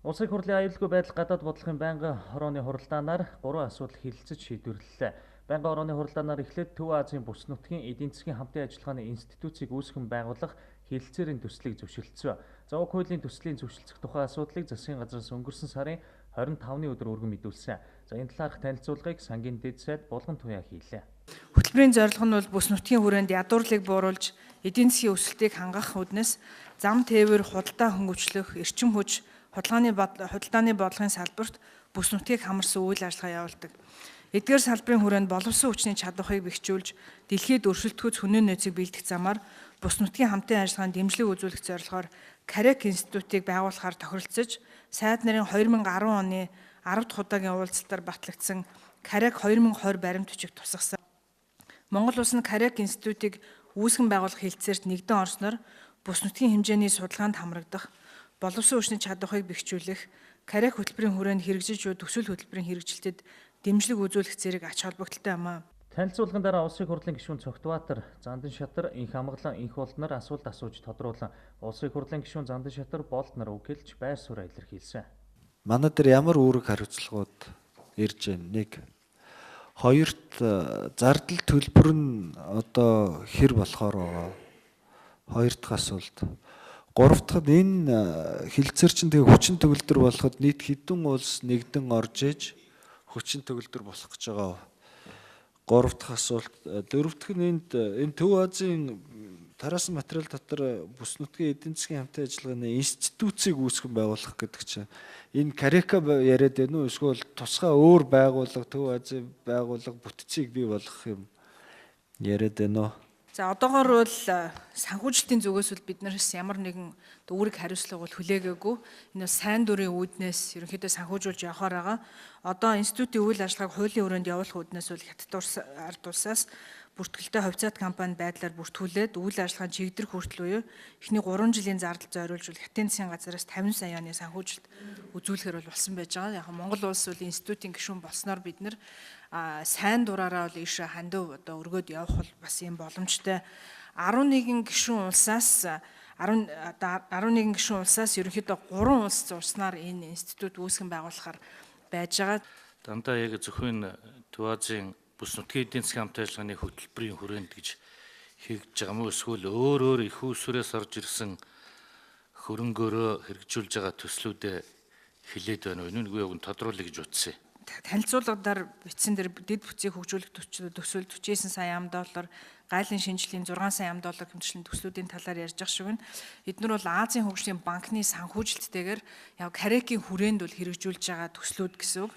Улсын хурлын аюулгүй байдал гадаад бодлогын байнгын хорооны хуралдаанаар 3 асуудал хэлэлцэж шийдвэрлэлээ. Байнгын хорооны хуралдаанаар эхлээд Төв Азийн бүс нутгийн эдийн засгийн хамтын ажиллагааны институтыг үүсгэн байгуулах хэлэлцээрийн төслийг зөвшөөрөлдсөн. За уг хуулийн төслийн зөвшөлдсөх тухай асуудлыг засгийн газраас өнгөрсөн сарын 25-ны өдөр өргөн мэдүүлсэн. За энэ талаарх танилцуулгыг сангийн дэд сайд Булган Туяа хийлээ. Хөтөлбөрийн зорилго нь бол бүс нутгийн хүрээнд ядуурлыг бууруулж, эдийн засгийн өсөлтийг хангах үүднээс зам тээвэр худалдаа хөнгөвчлөх, эрчим хүч, худалдааны бодлогын салбарт бүс нутгийг хамарсан үйл ажиллагаа явуулдаг. Эдгээр салбарын хүрээнд боловсон хүчний чадварыг бэхжүүлж, дэлхийд өршөлтгөөц хүнээ нөөцийг бэлдэх замаар бүс нутгийн хамтын ажиллагаанд дэмжлэг үзүүлэх зорилгоор Карек институтыг байгуулахаар тохиролцож, сайд нарын 2010 оны 10 дахь удаагийн уулзалтаар батлагдсан Карек 2020 баримт бичиг тусгасан. Монгол улс нь Карек институтыг үүсгэн байгуулах хэлэлцээрт нэгдэн орсноор бүс нутгийн хэмжээний судалгаанд хамрагдах, боловсон хүчний чадварыг бэхжүүлэх, Карек хөтөлбөрийн хүрээнд хэрэгжиж буй төсөл хөтөлбөрийн хэрэгжилтэд дэмжлэг үзүүлэх зэрэг ач холбогдолтой юм а. Танилцуулгын дараа Улсын хурлын гишүүн Цогтбаатар, Зандан Шатар, Инх Амгалан, Инх Болд нар асуулт асууж тодруулан Улсын хурлын гишүүн Зандан Шатар, Болд нар үгэлж байр сууриа илэрхийлсэн. Манай дээр ямар үүрэг хариуцлагууд ирж байна? Нэг, хоёрт зардал төлбөр нь одоо хэр болохоор байгаа. Хоёр дахь асуулт. Гурав дахь нь энэ хэлэлцээр чинь тэгээ хүчин төгөлдөр болоход нийт хэдэн улс нэгдэн орж иж хүчин төгөлдөр болох гэж байгаа. Гурав дахь асуулт. Дөрөв дахь нь энэ Төв Азийн тараасан материал дотор бүс нутгийн эдийн засгийн хамтын ажиллагааны институцийг үүсгэн байгуулах гэдэг чинь энэ Карека яриад байна уу? Эсвэл тусгай өөр байгууллага, Төв Азийн байгууллага бүтцийг бий болгох юм яриад байна уу? За одоогоор бол санхүүжилтийн зүгээс бол биднээс ямар нэгэн үүрэг хариуцлага бол хүлээгээгүй. Энэ бол сайн дурын үүднээс ерөнхийдөө санхүүжүүлж явахаар байгаа. Одоо институтийн үйл ажиллагааг хуулийн өрөөнд явуулах үүднээс бол Хятад ард улсаас бүртгэлтэй хувьцаат компани байдлаар бүртгүүлээд үйл ажиллагааны чигдэрэх хүртэл буюу эхний 3 жилийн зардал зориулж Хятадын засгийн газараас 50 сая оны санхүүжилт үзүүлэхээр бол болсон байж байгаа. Яг Монгол улс бол институтийн гишүүн болсноор бид нэр сайн дураараа бол ийшээ хандив одоо өргөд явах бол бас юм боломжтой. 11 гишүүн улсаас ерөнхийдөө 3 улс зурснаар энэ институт үүсгэн байгуулахаар байж байгаа. Дандаа яг зөвхөн Төв Азийн бүс нутгийн эдийн засгийн хамтын ажиллагааны хөтөлбөрийн хүрээнд гэж хийгдэж байгаа мó эсвэл өөр их усрээс орж ирсэн хөрөнгөөрөө хэрэгжүүлж байгаа төслүүдэд хилээд байна уу? Нүг яг нь тодруулъя гэж утсан. Танилцуулгадаар бичсэн дээр дэд бүтцийг хөгжүүлэх төсөл 49 сая $, гайлын шинжилгээний 6 сая $, хэмжээний төслүүдийн талаар ярьж байгаа шиг байна. Эдгээр бол Азийн хөгжлийн банкны санхүүжилттэйгээр яг Карекийн хүрээнд бол хэрэгжүүлж байгаа төслүүд гэсэн үг.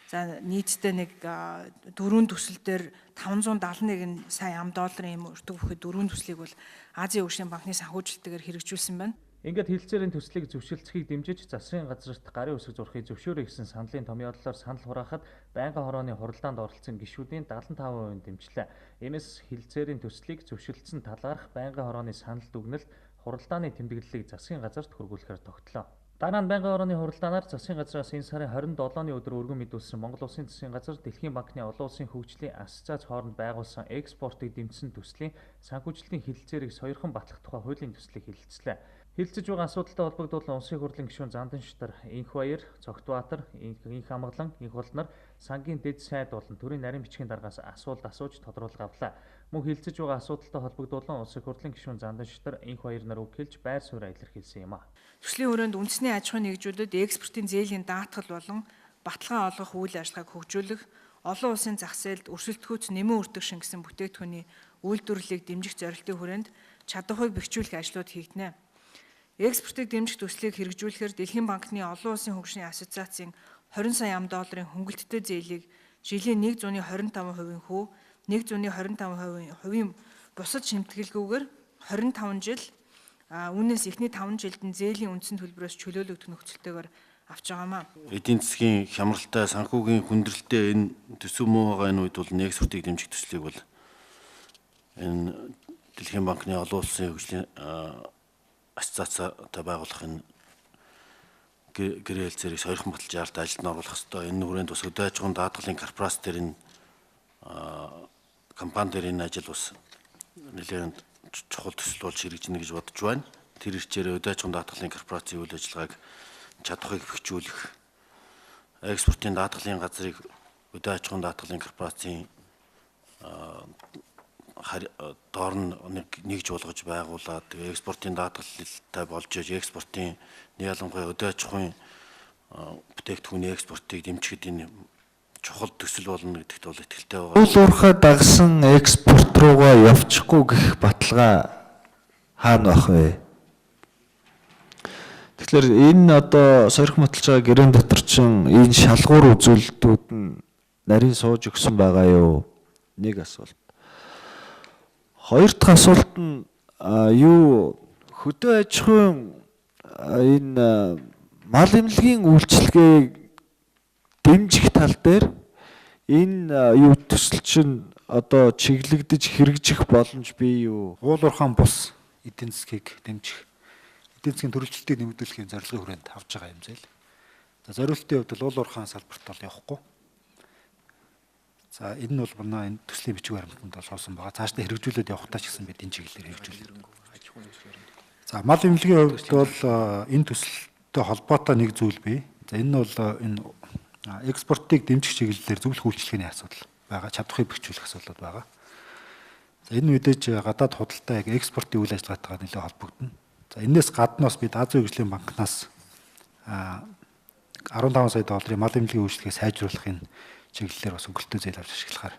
За нийтдээ нэг 4 төсөл дээр 571 сая $, ийм өртөг бүхэд 4 төслийг бол Азийн хөгжлийн банкны санхүүжилттэйгээр хэрэгжүүлсэн байна. Ингээд хэлэлцээрийн төслийг зөвшөөрөлцөхийг дэмжиж засгийн газарт гарын үсэг зурхыг зөвшөөрэй гэсэн саналын томьёололоор санал хураахад байнгын хорооны хуралдаанд оролцсон гишүүдийн 75% дэмжлээ. Иймээс хэлэлцээрийн төслийг зөвшөөрөлдсөн талаарх байнгын хорооны санал дүгнэлт хуралдааны тэмдэглэлийг засгийн газарт хөргүүлэхээр тогтлоо. Дараа нь байнгын хорооны хуралдаанаар засгийн газраас энэ сарын 27-ны өдөр өргөн мэдүүлсэн Монгол Улсын засгийн газар Дэлхийн банкны олон улсын хөгжлийн асоциац хооронд байгуулсан экспортыг дэмжсэн төслийн санхүүжилтийн хэлэлцээрийг сойрхон батлах тухай хуулийн төслийг хэлэлцлээ. Хэлэлцэж байгаа асуудалтай холбогдуулан Улсын хурлын гишүүн Зандан Шатар, Инх Баяр, Цогтбаатар, Инх Амгалан, Инх Болд нар сангийн дэд сайд болон төрийн нарийн бичгийн даргаас асуулт асууж тодруулга авлаа. Мөн хэлэлцэж байгаа асуудалтай холбогдуулан Улсын хурлын гишүүн Зандан Шатар, Инх Баяр нар үг хэлж байр сууриа илэрхийлсэн юм а. Төслийн хүрээнд үндэсний аж ахуйн нэгжүүдэд экспортын зээлийн даатгал болон баталгаа олгох үйл ажиллагааг хөгжүүлэх, олон улсын зах зээлд өрсөлдөхүйц нэмэн өртөг шингэсэн бүтээгдэхүүний үйлдвэрлэлийг дэмжих зорилтын хүрээнд чадварыг бэхжүүлэх ажлууд хийгдэнэ. Экспортыг дэмжих төслийг хэрэгжүүлэхээр Дэлхийн банкны олон улсын хөгжлийн асоциацийн 20 сая $, хөнгөлөлттэй зээлийг жилийн 125% хүү, 125% бусад шимтгэлгүйгээр 25 жил үүнээс эхний 5 жилд нь зээлийн үндсэн төлбөрөөс чөлөөлөгдөх нөхцөлтэйгээр авч байгаамаа. Эдийн засгийн хямралтай, санхүүгийн хүндрэлтэй энэ төсөв муу байгаа энэ үед бол экспортыг дэмжих төслийг бол энэ Дэлхийн банкны олон улсын хөгжлийн асоциацтай байгуулах энэ гэрээ хэлцээрийг сойрхон баталж яаралтай ажилд оруулах ёстой. Энэ хүрээнд бас хөдөө аж ахуйн даатгалын корпорац дээр энэ компани дээр энэ ажил бас нэлээд чухал төсөл болж хэрэгжинэ гэж бодож байна. Тэр ирчээр хөдөө аж ахуйн даатгалын корпорацийн үйл ажиллагааг чадахыг бэхжүүлэх, экспортын даатгалын газрыг өдөө аж ахуйн даатгалын корпорацийн доор нь нэгж болгож байгуулад экспортын даатгалтай болж экспортын ялангуяа өдөө аж ахуйн бүтээгдэхүүний экспортыг дэмжихэд энэ чухал төсөл болно гэдэгт бол итгэлтэй байгаа. Уул уурхай дагсан экспорт руугаа явчихгүй гэх баталгаа хаана байх вэ? Тэгэхээр энэ одоо сойрхон баталж байгаа гэрэн дотор чин энэ шалгуур үзүүлэлтүүд нь нарийн сууж өгсөн байгаа юу? Нэг асуулт. Хоёр дахь асуулт нь юу хөдөө аж ахуйн энэ мал эмнэлгийн үйлчилгээг дэмжих тал дээр энэ юу төсөл чинь одоо чиглэгдэж хэрэгжих боломж бий юу? Уул уурхайн бус эдийн засгийг дэмжих, эдийн засгийн төрөлжлөлтийг нэмэгдүүлэхийн зорилгын хүрээнд авж байгаа юм зээл. За зориултын хувьд уул уурхайн салбарт бол явахгүй. За энэ нь бол манай энэ төслийн бичиг баримтанд бол суусан байгаа. Цаашдаа хэрэгжүүлээд явахтаа ч гэсэн бид энэ чиглэлээр хэрэгжүүлээ. За мал эмнэлгийн хувьд бол энэ төсөлтэй холбоотой нэг зүйл бий. За энэ нь бол энэ экспортыг дэмжих чиглэлээр зөвлөх үйлчилгээний асуудал байгаа. Чадварыг бэхжүүлэх асуудал байгаа. За энэ мэдээж гадаад худалдаа яг экспортын үйл ажиллагаатайгаа нэлээд холбогдно. За энэс гаднаас бид Азийн хөгжлийн банкнаас 15 сая долларын мал эмнэлгийн үйлчилгээг сайжруулахын чиглэлээр бас өнгөлтөө зээл авч ашиглахаар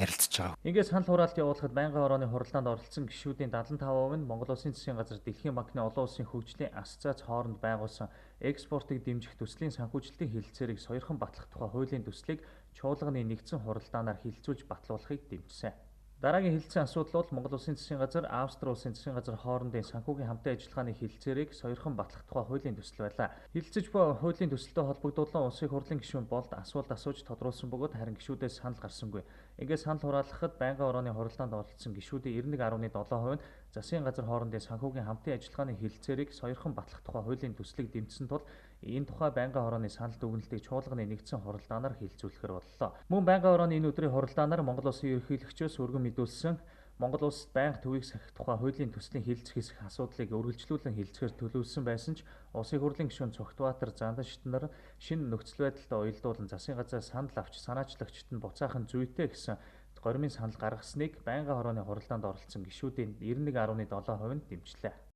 ярилцж байгаа. Ингээд санал хураалт явуулахад байнгын хорооны хуралдаанд оролцсон гишүүдийн 75% нь Монгол Улсын засгийн газар Дэлхийн банкны олон улсын хөгжлийн асоциац хооронд байгуулсан экспортыг дэмжих төслийн санхүүжилтийн хэлэлцээрийг сойрхон батлах тухай хуулийн төслийг чуулганы нэгдсэн хуралдаанаар хилцүүлж батлуулахыг дэмжсэн. Дараагийн хэлэлцсэн асуудал бол Монгол Улсын засгийн газар, Австри улсын засгийн газар хоорондын санхүүгийн хамтын ажиллагааны хэлэлцээрийг сойрхон батлах тухай хуулийн төсөл байлаа. Хэлэлцэж буй хуулийн төсөлтэй холбогдуулан улсын хурлын гишүүн болд асуулт асууж тодруулсан бөгөөд харин гишүүдээс санал гарсангүй. Ингээд санал хураалгахад байнгын хорооны хуралдаанд оролцсон гишүүдийн 91.7% нь засгийн газар хоорондын санхүүгийн хамтын ажиллагааны хэлэлцээрийг сойрхон батлах тухай хуулийн төслийг дэмжсэн тул энэ тухай байнгын хорооны санал дүгнэлтийг чуулганы нэгдсэн хуралдаанаар хилцүүлэхээр боллоо. Мөн байнгын хорооны энэ өдрийн хуралдаанаар Монгол Улсын ерөнхийлөгчөөс өргөн мэдүүлсэн Монгол улсад байнга төвийг сахих тухай хуулийн төслийн хилцэх хэсэх асуудлыг үргэлжлүүлэн хилцэхээр төлөвлөсөн байсан ч улсын хурлын гишүүн Цогтбаатар Занданшит нар шинэ нөхцөл байдалтай уялдуулан засгийн газраас санал авч санаачлагчид нь буцаахан зүйтэй гэсэн горимын санал гаргасныг байнгын хорооны хуралдаанд оролцсон гишүүдийн 91.7% нь дэмжлээ.